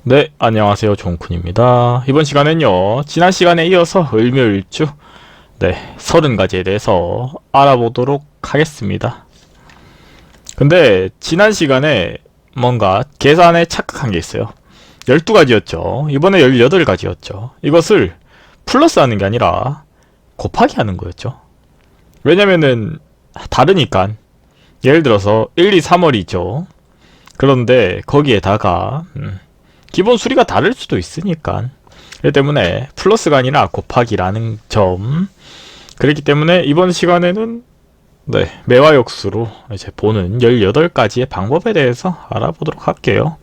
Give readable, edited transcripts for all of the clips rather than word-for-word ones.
네, 안녕하세요. 종쿤입니다. 이번 시간엔요, 지난 시간에 이어서 을묘일주, 30가지에 대해서 알아보도록 하겠습니다. 근데, 지난 시간에 뭔가 계산에 착각한 게 있어요. 12가지였죠. 이번에 18가지였죠. 이것을 플러스 하는 게 아니라 곱하기 하는 거였죠. 왜냐면은, 다르니까. 예를 들어서, 1, 2, 3월이죠. 그런데, 거기에다가, 기본 수리가 다를 수도 있으니까. 그렇기 때문에 플러스가 아니라 곱하기라는 점. 그렇기 때문에 이번 시간에는 매화역수로 이제 보는 18가지의 방법에 대해서 알아보도록 할게요.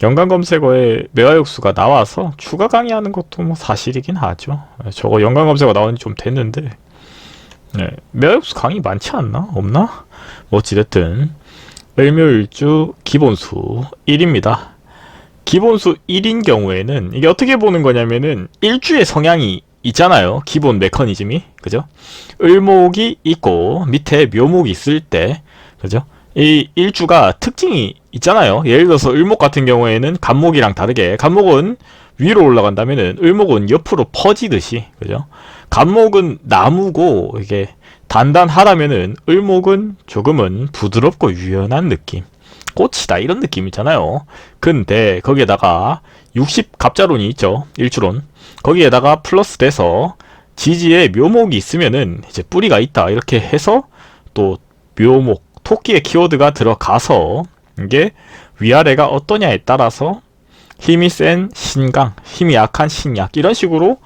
연관검색어에 매화역수가 나와서 추가 강의하는 것도 뭐 사실이긴 하죠. 저거 연관검색어 나온 지 좀 됐는데 매화역수 강의 많지 않나? 없나? 뭐 어찌됐든 을묘일주 기본수 1입니다. 기본수 1인 경우에는 이게 어떻게 보는 거냐면은 일주의 성향이 있잖아요. 기본 메커니즘이. 그죠? 을목이 있고 밑에 묘목이 있을 때, 그죠? 이 일주가 특징이 있잖아요. 예를 들어서 을목 같은 경우에는 간목이랑 다르게 간목은 위로 올라간다면은 을목은 옆으로 퍼지듯이, 그죠? 간목은 나무고 이게 단단하다면은 을목은 조금은 부드럽고 유연한 느낌. 꽃이다 이런 느낌 있잖아요. 근데 거기에다가 60 갑자론이 있죠. 일주론. 거기에다가 플러스 돼서 지지에 묘목이 있으면은 이제 뿌리가 있다 이렇게 해서 또 묘목 토끼의 키워드가 들어가서 이게 위아래가 어떠냐에 따라서 힘이 센 신강, 힘이 약한 신약 이런 식으로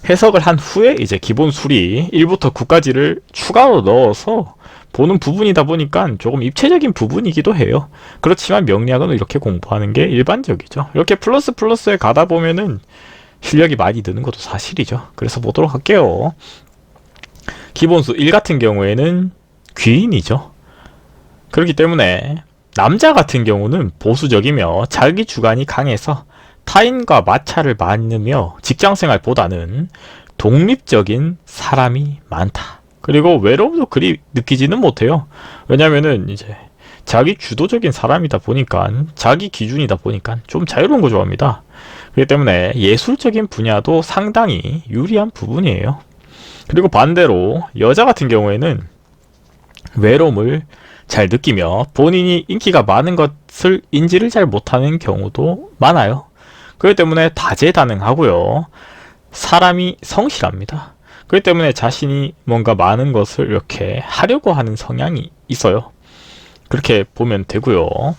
해석을 한 후에 이제 기본 수리 1부터 9까지를 추가로 넣어서 보는 부분이다 보니까 조금 입체적인 부분이기도 해요. 그렇지만 명리학은 이렇게 공부하는 게 일반적이죠. 이렇게 플러스에 가다 보면은 실력이 많이 느는 것도 사실이죠. 그래서 보도록 할게요. 기본수 1 같은 경우에는 귀인이죠. 그렇기 때문에 남자 같은 경우는 보수적이며 자기 주관이 강해서 타인과 마찰을 많으며 직장생활보다는 독립적인 사람이 많다. 그리고 외로움도 그리 느끼지는 못해요. 왜냐면은 이제 자기 주도적인 사람이다 보니까 자기 기준이다 보니까 좀 자유로운 거 좋아합니다. 그렇기 때문에 예술적인 분야도 상당히 유리한 부분이에요. 그리고 반대로 여자 같은 경우에는 외로움을 잘 느끼며 본인이 인기가 많은 것을 인지를 잘 못하는 경우도 많아요. 그렇기 때문에 다재다능하고요. 사람이 성실합니다. 그렇기 때문에 자신이 뭔가 많은 것을 이렇게 하려고 하는 성향이 있어요. 그렇게 보면 되고요.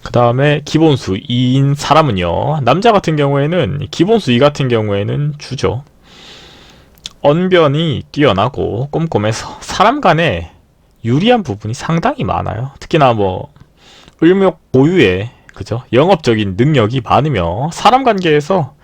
그 다음에 기본수 2인 사람은요. 남자 같은 경우에는 기본수 2 같은 경우에는 주죠. 언변이 뛰어나고 꼼꼼해서 사람 간에 유리한 부분이 상당히 많아요. 특히나 뭐 을목 고유의 그죠? 영업적인 능력이 많으며 사람 관계에서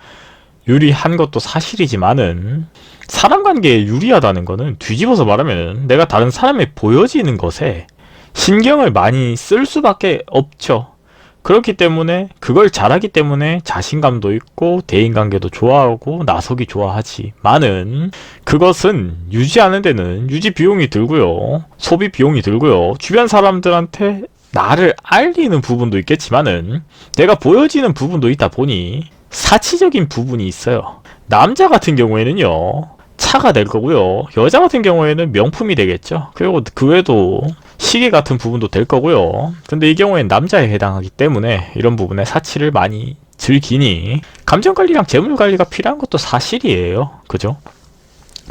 유리한 것도 사실이지만은 사람 관계에 유리하다는 거는 뒤집어서 말하면 내가 다른 사람에 보여지는 것에 신경을 많이 쓸 수밖에 없죠. 그렇기 때문에 그걸 잘하기 때문에 자신감도 있고 대인관계도 좋아하고 나서기 좋아하지만은 그것은 유지하는 데는 유지 비용이 들고요. 소비 비용이 들고요. 주변 사람들한테 나를 알리는 부분도 있겠지만은 내가 보여지는 부분도 있다 보니 사치적인 부분이 있어요. 남자 같은 경우에는요. 차가 될 거고요. 여자 같은 경우에는 명품이 되겠죠. 그리고 그 외에도 시계 같은 부분도 될 거고요. 근데 이 경우엔 남자에 해당하기 때문에 이런 부분에 사치를 많이 즐기니 감정관리랑 재물관리가 필요한 것도 사실이에요. 그죠?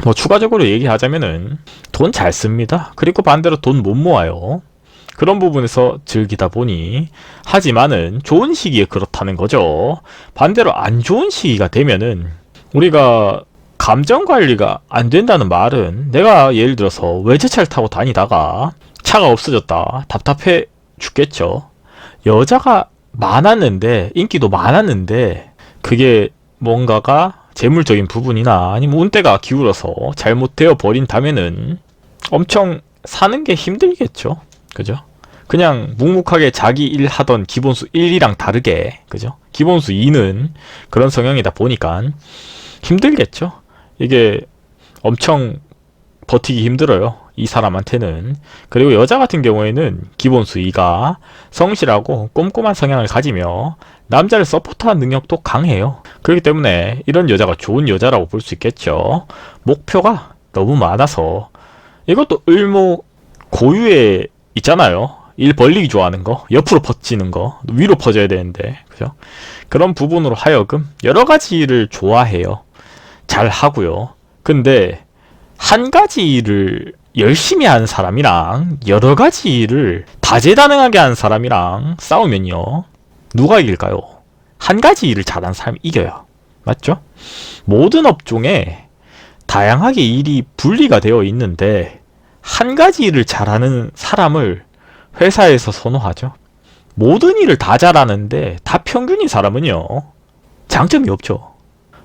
뭐 추가적으로 얘기하자면은 돈 잘 씁니다. 그리고 반대로 돈 못 모아요. 그런 부분에서 즐기다 보니 하지만은 좋은 시기에 그렇다는 거죠. 반대로 안 좋은 시기가 되면은 우리가 감정관리가 안 된다는 말은 내가 예를 들어서 외제차를 타고 다니다가 차가 없어졌다. 답답해 죽겠죠. 여자가 많았는데 인기도 많았는데 그게 뭔가가 재물적인 부분이나 아니면 운대가 기울어서 잘못되어 버린다면은 엄청 사는 게 힘들겠죠. 그죠? 그냥 묵묵하게 자기 일 하던 기본수 1이랑 다르게, 그죠? 기본수 2는 그런 성향이다 보니까 힘들겠죠? 이게 엄청 버티기 힘들어요. 이 사람한테는. 그리고 여자 같은 경우에는 기본수 2가 성실하고 꼼꼼한 성향을 가지며 남자를 서포트하는 능력도 강해요. 그렇기 때문에 이런 여자가 좋은 여자라고 볼 수 있겠죠. 목표가 너무 많아서, 이것도 을모 고유에 있잖아요. 일 벌리기 좋아하는 거, 옆으로 퍼지는 거, 위로 퍼져야 되는데, 그죠? 그런 부분으로 하여금 여러 가지 일을 좋아해요. 잘 하고요. 근데 한 가지 일을 열심히 하는 사람이랑 여러 가지 일을 다재다능하게 하는 사람이랑 싸우면요, 누가 이길까요? 한 가지 일을 잘하는 사람이 이겨요. 맞죠? 모든 업종에 다양하게 일이 분리가 되어 있는데 한 가지 일을 잘하는 사람을 회사에서 선호하죠. 모든 일을 다 잘하는데 다 평균인 사람은요, 장점이 없죠.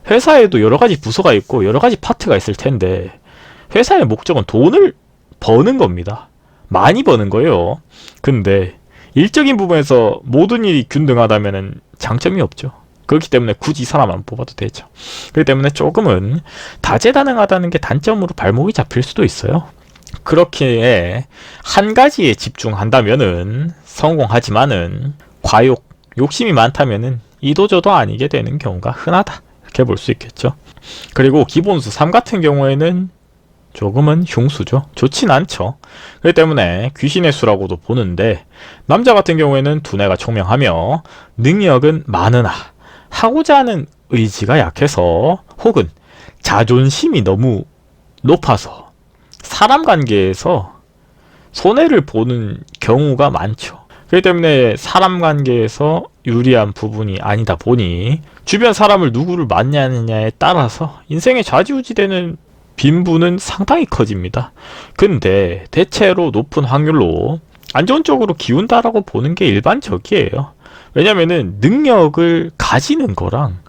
회사에도 여러 가지 부서가 있고 여러 가지 파트가 있을 텐데 회사의 목적은 돈을 버는 겁니다. 많이 버는 거예요. 근데 일적인 부분에서 모든 일이 균등하다면 장점이 없죠. 그렇기 때문에 굳이 이 사람 안 뽑아도 되죠. 그렇기 때문에 조금은 다재다능하다는 게 단점으로 발목이 잡힐 수도 있어요. 그렇게 한 가지에 집중한다면은 성공하지만은 과욕, 욕심이 많다면은 이도저도 아니게 되는 경우가 흔하다, 이렇게 볼 수 있겠죠. 그리고 기본수 3 같은 경우에는 조금은 흉수죠. 좋진 않죠. 그렇기 때문에 귀신의 수라고도 보는데, 남자 같은 경우에는 두뇌가 총명하며 능력은 많으나 하고자 하는 의지가 약해서, 혹은 자존심이 너무 높아서 사람 관계에서 손해를 보는 경우가 많죠. 그렇기 때문에 사람 관계에서 유리한 부분이 아니다 보니 주변 사람을 누구를 만나느냐에 따라서 인생에 좌지우지되는 빈부는 상당히 커집니다. 근데 대체로 높은 확률로 안 좋은 쪽으로 기운다라고 보는 게 일반적이에요. 왜냐면은 능력을 가지는 거랑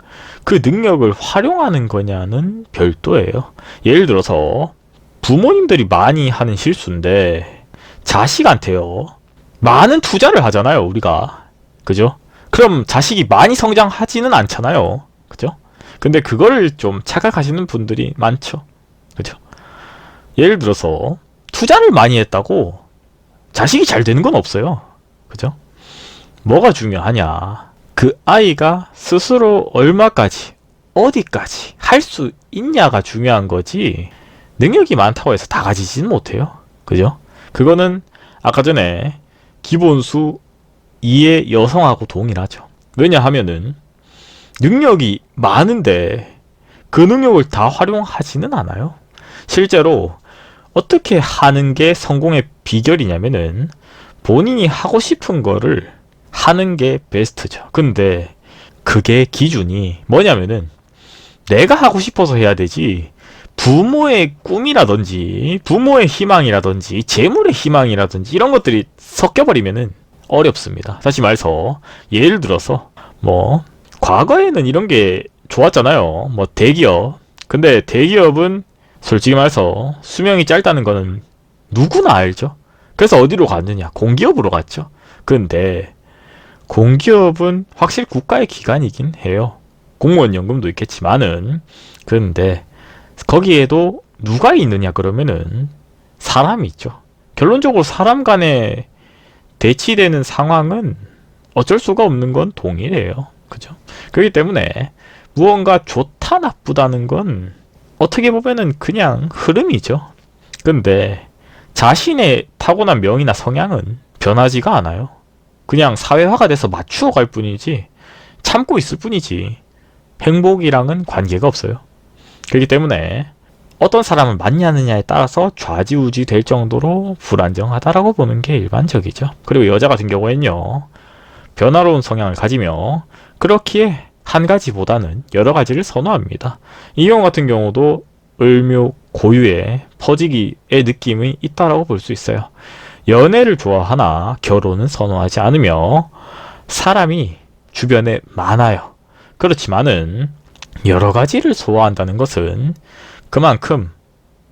그 능력을 활용하는 거냐는 별도예요. 예를 들어서 부모님들이 많이 하는 실수인데 자식한테요, 많은 투자를 하잖아요, 우리가. 그죠? 그럼 자식이 많이 성장하지는 않잖아요. 그죠? 근데 그거를 좀 착각하시는 분들이 많죠. 그죠? 예를 들어서 투자를 많이 했다고 자식이 잘 되는 건 없어요. 그죠? 뭐가 중요하냐? 그 아이가 스스로 얼마까지, 어디까지 할 수 있냐가 중요한 거지, 능력이 많다고 해서 다 가지지는 못해요. 그죠? 그거는 아까 전에 기본수 2의 여성하고 동일하죠. 왜냐하면은 능력이 많은데 그 능력을 다 활용하지는 않아요. 실제로 어떻게 하는 게 성공의 비결이냐면은 본인이 하고 싶은 거를 하는 게 베스트죠. 근데 그게 기준이 뭐냐면은 내가 하고 싶어서 해야 되지, 부모의 꿈이라든지 부모의 희망이라든지 재물의 희망이라든지 이런 것들이 섞여버리면은 어렵습니다. 다시 말해서 예를 들어서 뭐 과거에는 이런 게 좋았잖아요. 뭐 대기업. 근데 대기업은 솔직히 말해서 수명이 짧다는 거는 누구나 알죠. 그래서 어디로 갔느냐? 공기업으로 갔죠. 근데 공기업은 확실히 국가의 기관이긴 해요. 공무원 연금도 있겠지만은. 근데 거기에도 누가 있느냐 그러면은 사람이 있죠. 결론적으로 사람 간에 대치되는 상황은 어쩔 수가 없는 건 동일해요. 그죠? 그렇기 때문에 무언가 좋다 나쁘다는 건 어떻게 보면은 그냥 흐름이죠. 근데 자신의 타고난 명이나 성향은 변하지가 않아요. 그냥 사회화가 돼서 맞추어 갈 뿐이지, 참고 있을 뿐이지 행복이랑은 관계가 없어요. 그렇기 때문에 어떤 사람을 만나느냐에 따라서 좌지우지 될 정도로 불안정하다라고 보는 게 일반적이죠. 그리고 여자 같은 경우에는요, 변화로운 성향을 가지며 그렇기에 한 가지보다는 여러 가지를 선호합니다. 이 경우 같은 경우도 을묘 고유의 퍼지기의 느낌이 있다라고 볼 수 있어요. 연애를 좋아하나 결혼은 선호하지 않으며 사람이 주변에 많아요. 그렇지만은 여러 가지를 소화한다는 것은 그만큼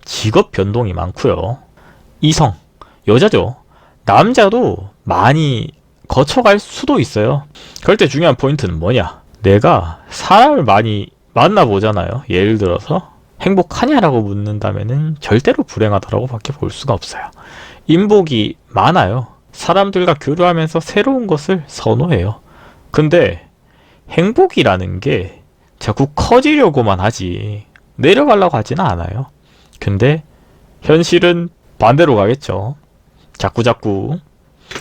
직업 변동이 많고요. 이성, 여자죠. 남자도 많이 거쳐갈 수도 있어요. 그럴 때 중요한 포인트는 뭐냐? 내가 사람을 많이 만나보잖아요. 예를 들어서 행복하냐라고 묻는다면은 절대로 불행하다라고 밖에 볼 수가 없어요. 인복이 많아요. 사람들과 교류하면서 새로운 것을 선호해요. 근데 행복이라는 게 자꾸 커지려고만 하지 내려가려고 하지는 않아요. 근데 현실은 반대로 가겠죠. 자꾸자꾸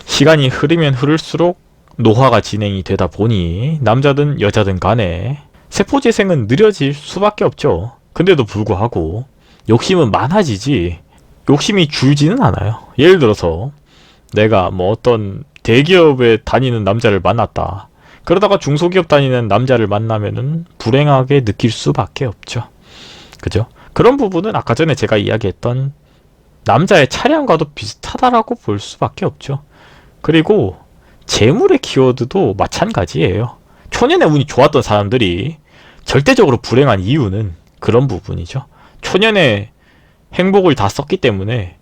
시간이 흐르면 흐를수록 노화가 진행이 되다 보니 남자든 여자든 간에 세포재생은 느려질 수밖에 없죠. 근데도 불구하고 욕심은 많아지지 욕심이 줄지는 않아요. 예를 들어서 내가 뭐 어떤 대기업에 다니는 남자를 만났다. 그러다가 중소기업 다니는 남자를 만나면은 불행하게 느낄 수밖에 없죠. 그죠? 그런 부분은 아까 전에 제가 이야기했던 남자의 차량과도 비슷하다라고 볼 수밖에 없죠. 그리고 재물의 키워드도 마찬가지예요. 초년의 운이 좋았던 사람들이 절대적으로 불행한 이유는 그런 부분이죠. 초년에 행복을 다 썼기 때문에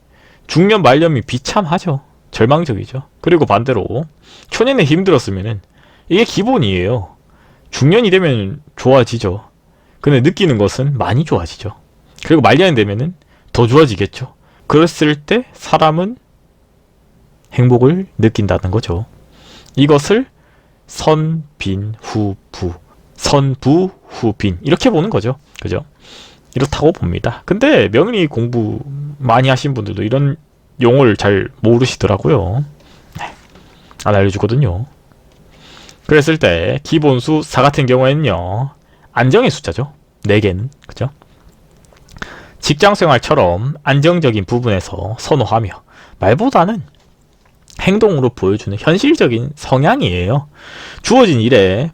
중년 말년이 비참하죠. 절망적이죠. 그리고 반대로 초년에 힘들었으면은 이게 기본이에요. 중년이 되면 좋아지죠. 근데 느끼는 것은 많이 좋아지죠. 그리고 말년이 되면은 더 좋아지겠죠. 그랬을 때 사람은 행복을 느낀다는 거죠. 이것을 선, 빈, 후, 부. 선, 부, 후, 빈. 이렇게 보는 거죠. 그죠? 이렇다고 봅니다. 근데 명리 공부 많이 하신 분들도 이런 용어를 잘 모르시더라고요. 네. 안 알려주거든요. 그랬을 때 기본수 4 같은 경우에는요. 안정의 숫자죠. 4개는. 그죠? 직장생활처럼 안정적인 부분에서 선호하며 말보다는 행동으로 보여주는 현실적인 성향이에요. 주어진 일에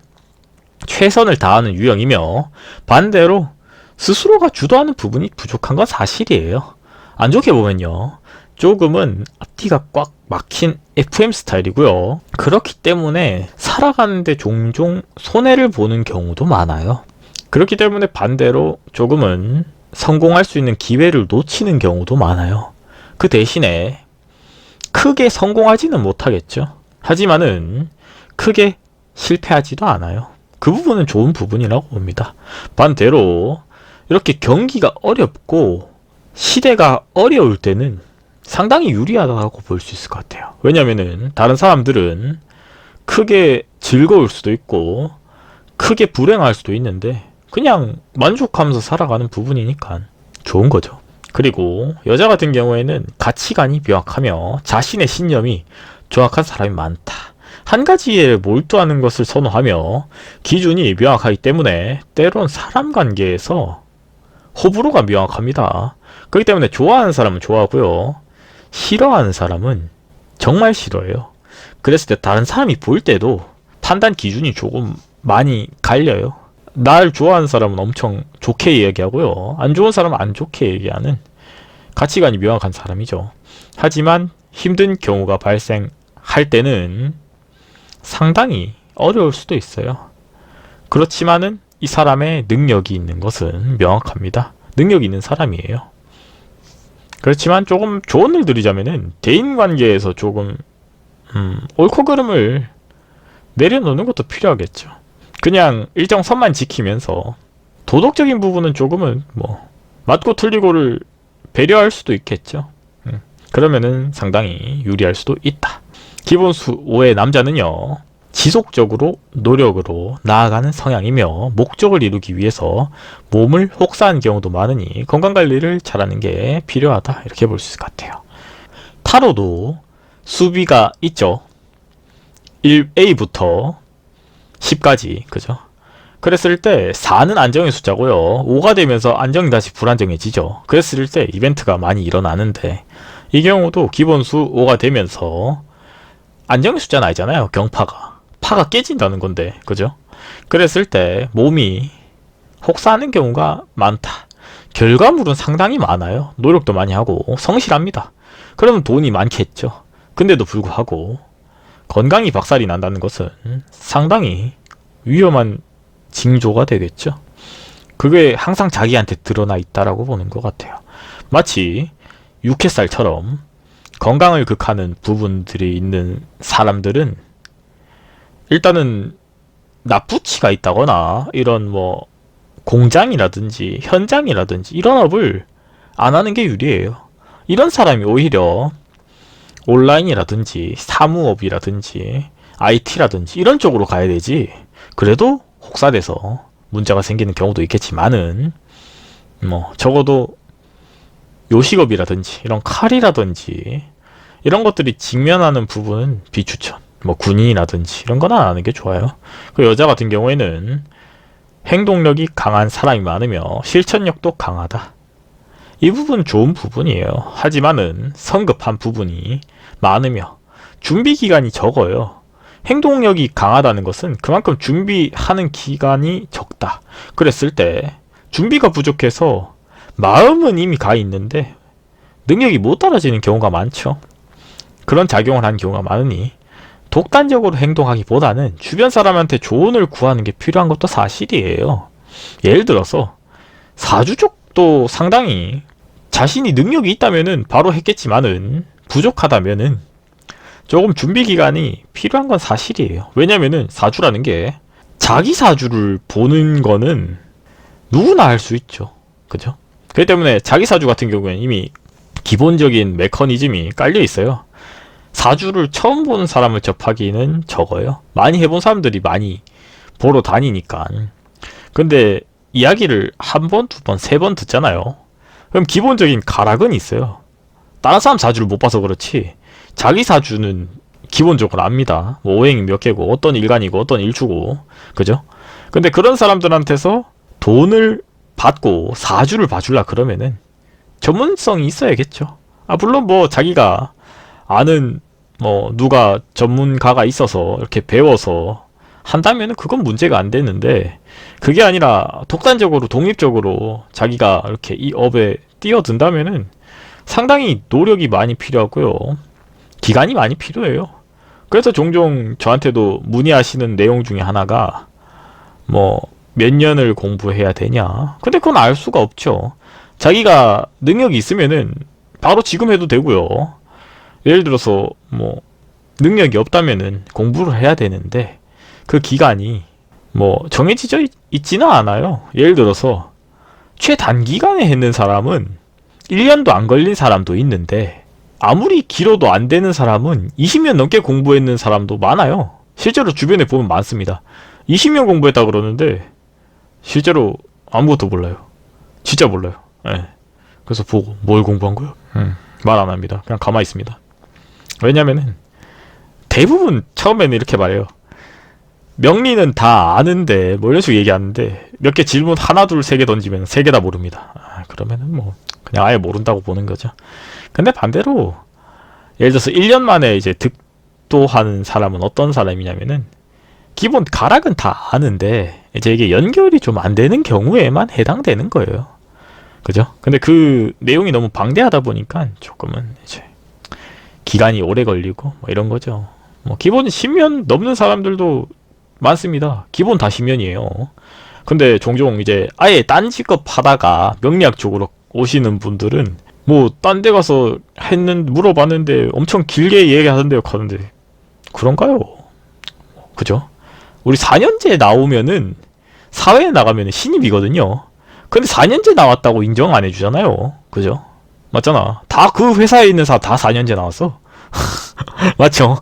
최선을 다하는 유형이며 반대로 스스로가 주도하는 부분이 부족한 건 사실이에요. 안 좋게 보면요. 조금은 앞뒤가 꽉 막힌 FM 스타일이고요. 그렇기 때문에 살아가는데 종종 손해를 보는 경우도 많아요. 그렇기 때문에 반대로 조금은 성공할 수 있는 기회를 놓치는 경우도 많아요. 그 대신에 크게 성공하지는 못하겠죠. 하지만은 크게 실패하지도 않아요. 그 부분은 좋은 부분이라고 봅니다. 반대로 이렇게 경기가 어렵고 시대가 어려울 때는 상당히 유리하다고 볼 수 있을 것 같아요. 왜냐면은 다른 사람들은 크게 즐거울 수도 있고 크게 불행할 수도 있는데 그냥 만족하면서 살아가는 부분이니까 좋은 거죠. 그리고 여자 같은 경우에는 가치관이 명확하며 자신의 신념이 정확한 사람이 많다. 한 가지에 몰두하는 것을 선호하며 기준이 명확하기 때문에 때론 사람 관계에서 호불호가 명확합니다. 그렇기 때문에 좋아하는 사람은 좋아하고요. 싫어하는 사람은 정말 싫어해요. 그랬을 때 다른 사람이 볼 때도 판단 기준이 조금 많이 갈려요. 날 좋아하는 사람은 엄청 좋게 얘기하고요. 안 좋은 사람은 안 좋게 얘기하는 가치관이 명확한 사람이죠. 하지만 힘든 경우가 발생할 때는 상당히 어려울 수도 있어요. 그렇지만은 이 사람의 능력이 있는 것은 명확합니다. 능력이 있는 사람이에요. 그렇지만 조금 조언을 드리자면은 대인관계에서 조금 옳고 그름을 내려놓는 것도 필요하겠죠. 그냥 일정 선만 지키면서 도덕적인 부분은 조금은 뭐 맞고 틀리고를 배려할 수도 있겠죠. 그러면은 상당히 유리할 수도 있다. 기본수 5의 남자는요. 지속적으로 노력으로 나아가는 성향이며 목적을 이루기 위해서 몸을 혹사하는 경우도 많으니 건강관리를 잘하는 게 필요하다. 이렇게 볼 수 있을 것 같아요. 타로도 수비가 있죠. 1A부터 10까지. 그죠? 그랬을 때 4는 안정의 숫자고요. 5가 되면서 안정이 다시 불안정해지죠. 그랬을 때 이벤트가 많이 일어나는데 이 경우도 기본수 5가 되면서 안정의 숫자는 아니잖아요. 경파가. 파가 깨진다는 건데. 그죠? 그랬을 때 몸이 혹사하는 경우가 많다. 결과물은 상당히 많아요. 노력도 많이 하고 성실합니다. 그러면 돈이 많겠죠. 근데도 불구하고 건강이 박살이 난다는 것은 상당히 위험한 징조가 되겠죠. 그게 항상 자기한테 드러나 있다라고 보는 것 같아요. 마치 육회살처럼 건강을 극하는 부분들이 있는 사람들은 일단은 납부치가 있다거나 이런 뭐 공장이라든지 현장이라든지 이런 업을 안 하는 게 유리해요. 이런 사람이 오히려 온라인이라든지 사무업이라든지 IT라든지 이런 쪽으로 가야 되지. 그래도 혹사돼서 문제가 생기는 경우도 있겠지만은 뭐 적어도 요식업이라든지 이런 칼이라든지 이런 것들이 직면하는 부분은 비추천. 뭐 군인이라든지 이런 건 안 하는 게 좋아요. 그 여자 같은 경우에는 행동력이 강한 사람이 많으며 실천력도 강하다. 이 부분 좋은 부분이에요. 하지만은 성급한 부분이 많으며 준비 기간이 적어요. 행동력이 강하다는 것은 그만큼 준비하는 기간이 적다. 그랬을 때 준비가 부족해서 마음은 이미 가 있는데 능력이 못 따라지는 경우가 많죠. 그런 작용을 하는 경우가 많으니 독단적으로 행동하기보다는 주변 사람한테 조언을 구하는 게 필요한 것도 사실이에요. 예를 들어서 사주 쪽도 상당히 자신이 능력이 있다면은 바로 했겠지만은 부족하다면은 조금 준비 기간이 필요한 건 사실이에요. 왜냐면은 사주라는 게 자기 사주를 보는 거는 누구나 할 수 있죠. 그죠? 그렇기 때문에 자기 사주 같은 경우에는 이미 기본적인 메커니즘이 깔려 있어요. 사주를 처음 보는 사람을 접하기는 적어요. 많이 해본 사람들이 많이 보러 다니니까. 근데 이야기를 한 번, 두 번, 세 번 듣잖아요. 그럼 기본적인 가락은 있어요. 다른 사람 사주를 못 봐서 그렇지 자기 사주는 기본적으로 압니다. 뭐 오행이 몇 개고 어떤 일간이고 어떤 일주고 그죠? 근데 그런 사람들한테서 돈을 받고 사주를 봐줄라 그러면은 전문성이 있어야겠죠. 물론 뭐 자기가 아는 뭐 누가 전문가가 있어서 이렇게 배워서 한다면은 그건 문제가 안 되는데 그게 아니라 독단적으로 독립적으로 자기가 이렇게 이 업에 뛰어든다면은 상당히 노력이 많이 필요하고요. 기간이 많이 필요해요. 그래서 종종 저한테도 문의하시는 내용 중에 하나가 뭐 몇 년을 공부해야 되냐. 근데 그건 알 수가 없죠. 자기가 능력이 있으면은 바로 지금 해도 되고요. 예를 들어서 뭐 능력이 없다면은 공부를 해야 되는데 그 기간이 뭐 정해져 있지는 않아요. 예를 들어서 최단기간에 했는 사람은 1년도 안 걸린 사람도 있는데 아무리 길어도 안 되는 사람은 20년 넘게 공부했는 사람도 많아요. 실제로 주변에 보면 많습니다. 20년 공부했다 그러는데 실제로 아무것도 몰라요. 진짜 몰라요. 네. 그래서 보고 뭘 공부한 거요? 말 안 합니다. 그냥 가만히 있습니다. 왜냐면은 대부분 처음에는 이렇게 말해요. 명리는 다 아는데 뭐 이런 식으로 얘기하는데 몇 개 질문 하나 둘 세 개 던지면 세 개 다 모릅니다. 그러면은 뭐 그냥 아예 모른다고 보는 거죠. 근데 반대로 예를 들어서 1년 만에 이제 득도하는 사람은 어떤 사람이냐면은 기본 가락은 다 아는데 이제 이게 연결이 좀 안 되는 경우에만 해당되는 거예요. 그죠? 근데 그 내용이 너무 방대하다 보니까 조금은 이제 기간이 오래 걸리고 뭐 이런 거죠. 뭐 기본 10년 넘는 사람들도 많습니다. 기본 다 10년이에요. 근데 종종 이제 아예 딴 직업 하다가 명리학 쪽으로 오시는 분들은 뭐 딴 데 가서 물어봤는데 엄청 길게 얘기하던데요 하는데 그런가요? 그죠? 우리 4년제 나오면은 사회에 나가면 신입이거든요. 근데 4년제 나왔다고 인정 안 해주잖아요. 그죠? 맞잖아. 다 그 회사에 있는 사람 다 4년제 나왔어. 맞죠?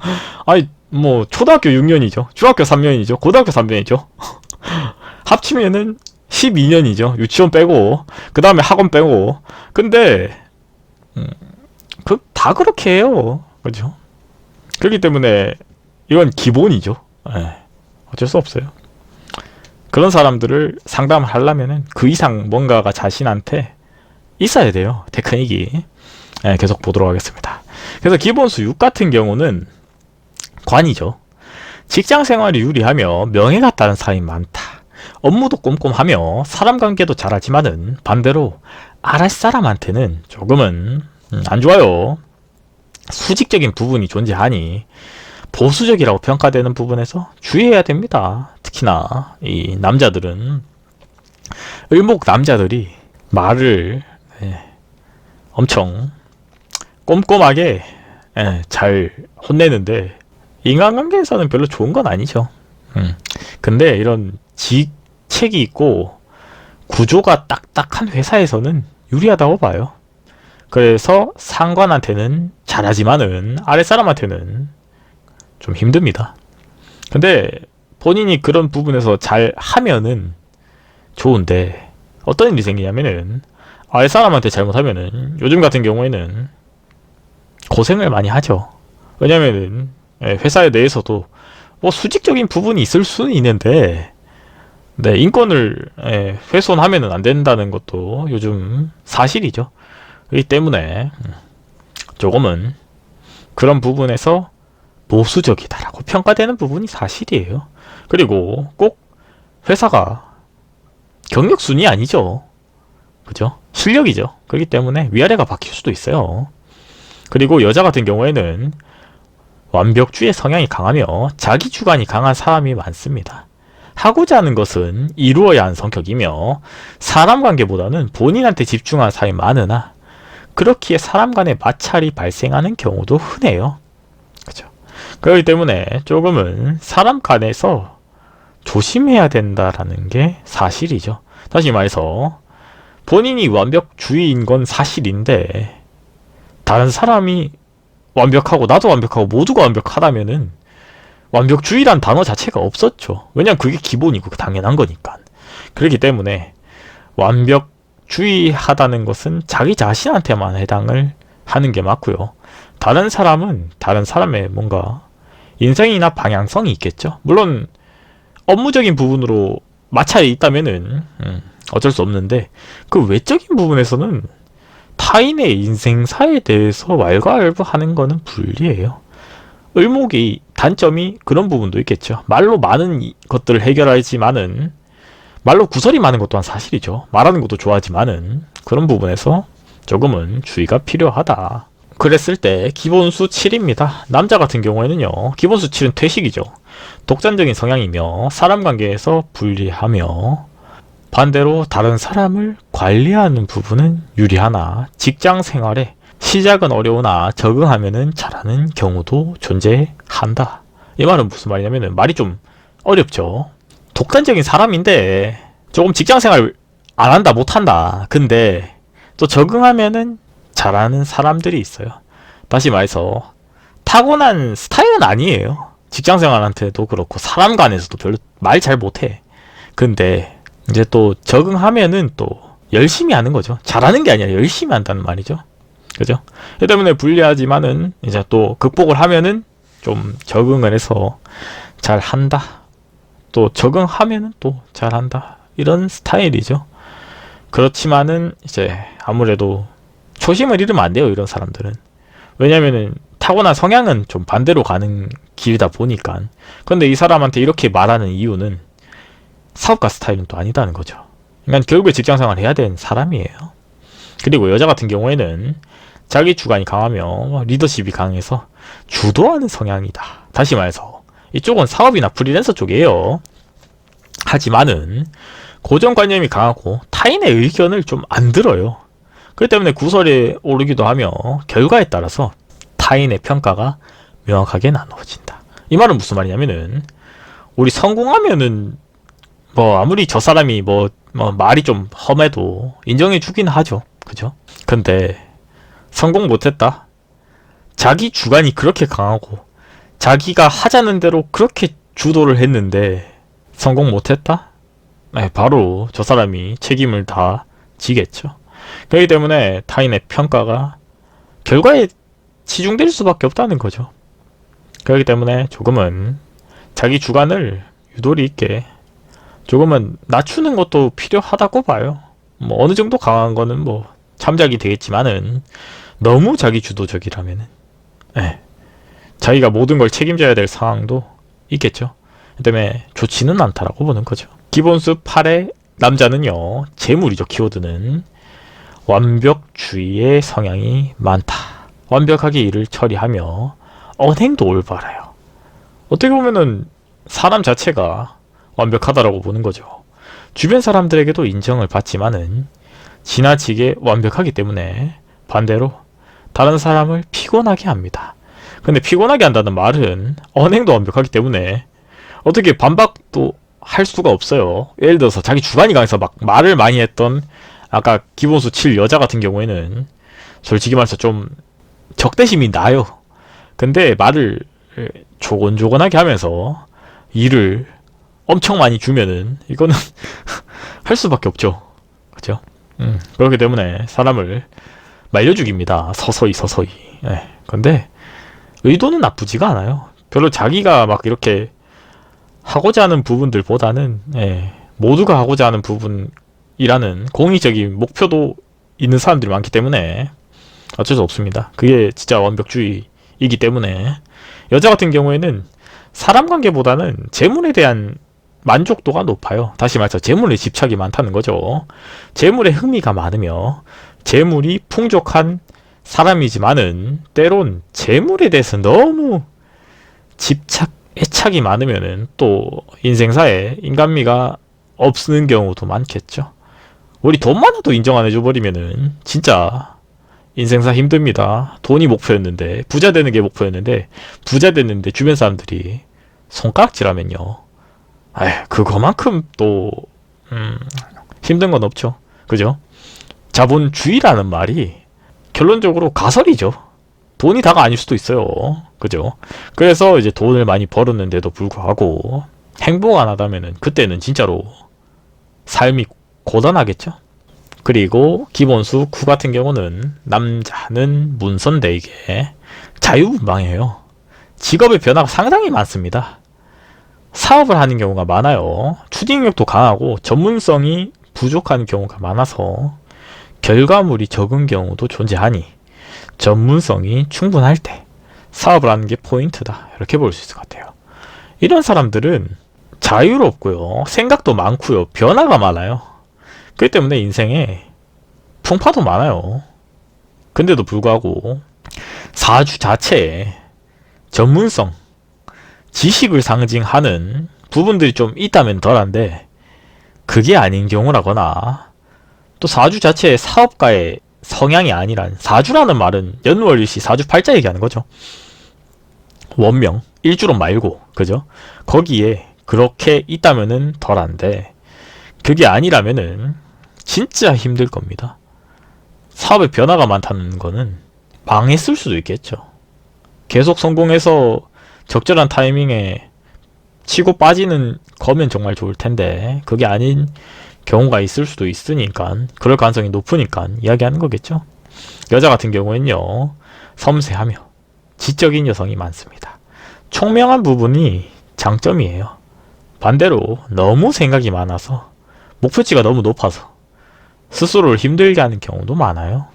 아니 뭐 초등학교 6년이죠. 중학교 3년이죠. 고등학교 3년이죠. 합치면은 12년이죠. 유치원 빼고 그 다음에 학원 빼고. 근데 다 그렇게 해요. 그죠? 그렇기 때문에 이건 기본이죠. 어쩔 수 없어요. 그런 사람들을 상담을 하려면은 그 이상 뭔가가 자신한테 있어야 돼요. 테크닉이. 계속 보도록 하겠습니다. 그래서 기본수 6 같은 경우는 관이죠. 직장 생활이 유리하며 명예가 따른 사람이 많다. 업무도 꼼꼼하며 사람 관계도 잘하지만은 반대로 아랫사람한테는 조금은 안 좋아요. 수직적인 부분이 존재하니 보수적이라고 평가되는 부분에서 주의해야 됩니다. 특히나 이 남자들은 을목 남자들이 말을 엄청 꼼꼼하게 잘 혼내는데 인간관계에서는 별로 좋은 건 아니죠. 근데 이런 직책이 있고 구조가 딱딱한 회사에서는 유리하다고 봐요. 그래서 상관한테는 잘하지만은 아랫사람한테는 좀 힘듭니다. 근데 본인이 그런 부분에서 잘 하면은 좋은데 어떤 일이 생기냐면은 아랫사람한테 잘못하면은 요즘 같은 경우에는 고생을 많이 하죠. 왜냐면은 회사 내에서도 뭐 수직적인 부분이 있을 수는 있는데 네, 인권을 훼손하면은 안 된다는 것도 요즘 사실이죠. 그렇기 때문에 조금은 그런 부분에서 보수적이다라고 평가되는 부분이 사실이에요. 그리고 꼭 회사가 경력 순위 아니죠. 그죠? 실력이죠. 그렇기 때문에 위아래가 바뀔 수도 있어요. 그리고 여자 같은 경우에는 완벽주의 성향이 강하며 자기 주관이 강한 사람이 많습니다. 하고자 하는 것은 이루어야 하는 성격이며 사람 관계보다는 본인한테 집중하는 사람이 많으나 그렇기에 사람 간의 마찰이 발생하는 경우도 흔해요. 그죠? 그렇기 때문에 조금은 사람 간에서 조심해야 된다라는 게 사실이죠. 다시 말해서 본인이 완벽주의인 건 사실인데 다른 사람이 완벽하고 나도 완벽하고 모두가 완벽하다면은 완벽주의란 단어 자체가 없었죠. 왜냐면 그게 기본이고 당연한 거니까. 그렇기 때문에 완벽주의하다는 것은 자기 자신한테만 해당을 하는 게 맞고요. 다른 사람은 다른 사람의 뭔가 인생이나 방향성이 있겠죠. 물론 업무적인 부분으로 마찰이 있다면은 어쩔 수 없는데 그 외적인 부분에서는 타인의 인생사에 대해서 왈가왈부하는 거는 불리해요. 을목이 단점이 그런 부분도 있겠죠. 말로 많은 것들을 해결하지만은 말로 구설이 많은 것도 한 사실이죠. 말하는 것도 좋아하지만은 그런 부분에서 조금은 주의가 필요하다. 그랬을 때 기본수 7입니다. 남자 같은 경우에는요. 기본수 7은 퇴식이죠. 독단적인 성향이며 사람 관계에서 불리하며 반대로 다른 사람을 관리하는 부분은 유리하나 직장 생활에 시작은 어려우나 적응하면은 잘하는 경우도 존재한다. 이 말은 무슨 말이냐면은 말이 좀 어렵죠. 독단적인 사람인데 조금 직장 생활 안 한다 못한다. 근데 또 적응하면은 잘하는 사람들이 있어요. 다시 말해서 타고난 스타일은 아니에요. 직장 생활한테도 그렇고 사람 간에서도 별로 말 잘 못해. 근데 이제 또 적응하면은 또 열심히 하는 거죠. 잘하는 게 아니라 열심히 한다는 말이죠. 그죠? 이 때문에 불리하지만은 이제 또 극복을 하면은 좀 적응을 해서 잘 한다. 또 적응하면은 또 잘한다. 이런 스타일이죠. 그렇지만은 이제 아무래도 초심을 잃으면 안 돼요. 이런 사람들은. 왜냐면은 타고난 성향은 좀 반대로 가는 길이다 보니까. 근데 이 사람한테 이렇게 말하는 이유는 사업가 스타일은 또 아니다는 거죠. 그러니까 결국에 직장생활을 해야 되는 사람이에요. 그리고 여자 같은 경우에는 자기 주관이 강하며 리더십이 강해서 주도하는 성향이다. 다시 말해서 이쪽은 사업이나 프리랜서 쪽이에요. 하지만은 고정관념이 강하고 타인의 의견을 좀 안 들어요. 그렇기 때문에 구설에 오르기도 하며 결과에 따라서 타인의 평가가 명확하게 나누어진다. 이 말은 무슨 말이냐면은 우리 성공하면은 뭐 아무리 저 사람이 뭐 말이 좀 험해도 인정해 주긴 하죠. 그죠? 근데 성공 못했다. 자기 주관이 그렇게 강하고 자기가 하자는 대로 그렇게 주도를 했는데 성공 못했다? 네, 바로 저 사람이 책임을 다 지겠죠. 그렇기 때문에 타인의 평가가 결과에 치중될 수밖에 없다는 거죠. 그렇기 때문에 조금은 자기 주관을 유도리 있게 조금은 낮추는 것도 필요하다고 봐요. 뭐 어느 정도 강한 거는 뭐 참작이 되겠지만은 너무 자기 주도적이라면은 자기가 모든 걸 책임져야 될 상황도 있겠죠. 그 때문에 좋지는 않다라고 보는 거죠. 기본수 8의 남자는요. 재물이죠. 키워드는 완벽주의의 성향이 많다. 완벽하게 일을 처리하며 언행도 올바라요. 어떻게 보면은 사람 자체가 완벽하다라고 보는 거죠. 주변 사람들에게도 인정을 받지만은 지나치게 완벽하기 때문에 반대로 다른 사람을 피곤하게 합니다. 근데 피곤하게 한다는 말은 언행도 완벽하기 때문에 어떻게 반박도 할 수가 없어요. 예를 들어서 자기 주관이 강해서 막 말을 많이 했던 아까 기본수 7 여자 같은 경우에는 솔직히 말해서 좀 적대심이 나요. 근데 말을 조곤조곤하게 하면서 일을 엄청 많이 주면은 이거는 할 수밖에 없죠. 그죠? 그렇기 때문에 사람을 말려 죽입니다. 서서히 서서히. 예. 근데 의도는 나쁘지가 않아요. 별로 자기가 막 이렇게 하고자 하는 부분들보다는 모두가 하고자 하는 부분이라는 공익적인 목표도 있는 사람들이 많기 때문에 어쩔 수 없습니다. 그게 진짜 완벽주의이기 때문에 여자 같은 경우에는 사람 관계보다는 재물에 대한 만족도가 높아요. 다시 말해서 재물에 집착이 많다는 거죠. 재물에 흥미가 많으며 재물이 풍족한 사람이지만은 때론 재물에 대해서 너무 애착이 많으면은 또 인생사에 인간미가 없는 경우도 많겠죠. 우리 돈 많아도 인정 안 해줘버리면은 진짜 인생사 힘듭니다. 돈이 목표였는데 부자 되는 게 목표였는데 부자 됐는데 주변 사람들이 손가락질하면요. 그거만큼 또 힘든 건 없죠. 그죠? 자본주의라는 말이 결론적으로 가설이죠. 돈이 다가 아닐 수도 있어요. 그죠? 그래서 이제 돈을 많이 벌었는데도 불구하고 행복 안 하다면은 그때는 진짜로 삶이 고단하겠죠? 그리고 기본수 9 같은 경우는 남자는 문선대에게 자유분방해요. 직업의 변화가 상당히 많습니다. 사업을 하는 경우가 많아요. 추진력도 강하고 전문성이 부족한 경우가 많아서 결과물이 적은 경우도 존재하니 전문성이 충분할 때 사업을 하는 게 포인트다. 이렇게 볼 수 있을 것 같아요. 이런 사람들은 자유롭고요. 생각도 많고요. 변화가 많아요. 그렇기 때문에 인생에 풍파도 많아요. 근데도 불구하고 사주 자체에 전문성, 지식을 상징하는 부분들이 좀 있다면 덜한데 그게 아닌 경우라거나 또 사주 자체의 사업가의 성향이 아니란 사주라는 말은 연월일시 사주팔자 얘기하는 거죠. 원명, 일주론 말고 그죠? 거기에 그렇게 있다면은 덜한데 그게 아니라면은 진짜 힘들 겁니다. 사업의 변화가 많다는 거는 망했을 수도 있겠죠. 계속 성공해서 적절한 타이밍에 치고 빠지는 거면 정말 좋을 텐데 그게 아닌 경우가 있을 수도 있으니까 그럴 가능성이 높으니까 이야기하는 거겠죠. 여자 같은 경우에는요. 섬세하며 지적인 여성이 많습니다. 총명한 부분이 장점이에요. 반대로 너무 생각이 많아서 목표치가 너무 높아서 스스로를 힘들게 하는 경우도 많아요.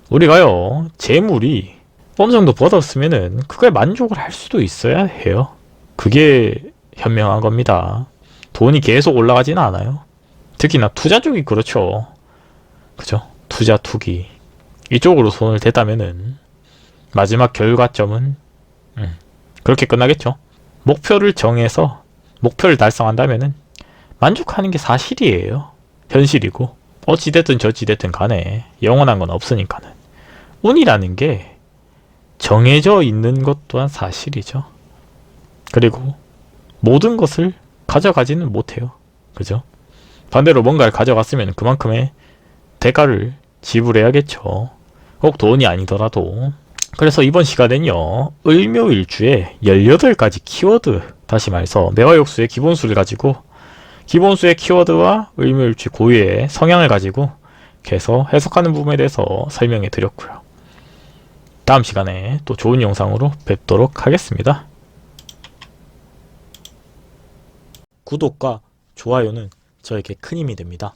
우리가요. 재물이 어느 정도 벌었으면은 그거에 만족을 할 수도 있어야 해요. 그게 현명한 겁니다. 돈이 계속 올라가지는 않아요. 특히나 투자 쪽이 그렇죠. 그죠? 투자, 투기 이쪽으로 손을 댔다면은 마지막 결과점은 그렇게 끝나겠죠. 목표를 정해서 목표를 달성한다면은 만족하는 게 사실이에요. 현실이고 어찌됐든 저찌됐든 간에 영원한 건 없으니까는 운이라는 게 정해져 있는 것 또한 사실이죠. 그리고 모든 것을 가져가지는 못해요. 그죠? 반대로 뭔가를 가져갔으면 그만큼의 대가를 지불해야겠죠. 꼭 돈이 아니더라도. 그래서 이번 시간엔요. 을묘일주에 18가지 키워드, 다시 말해서 매화역수의 기본수를 가지고 기본수의 키워드와 을묘일주 고유의 성향을 가지고 계속 해석하는 부분에 대해서 설명해 드렸고요. 다음 시간에 또 좋은 영상으로 뵙도록 하겠습니다. 구독과 좋아요는 저에게 큰 힘이 됩니다.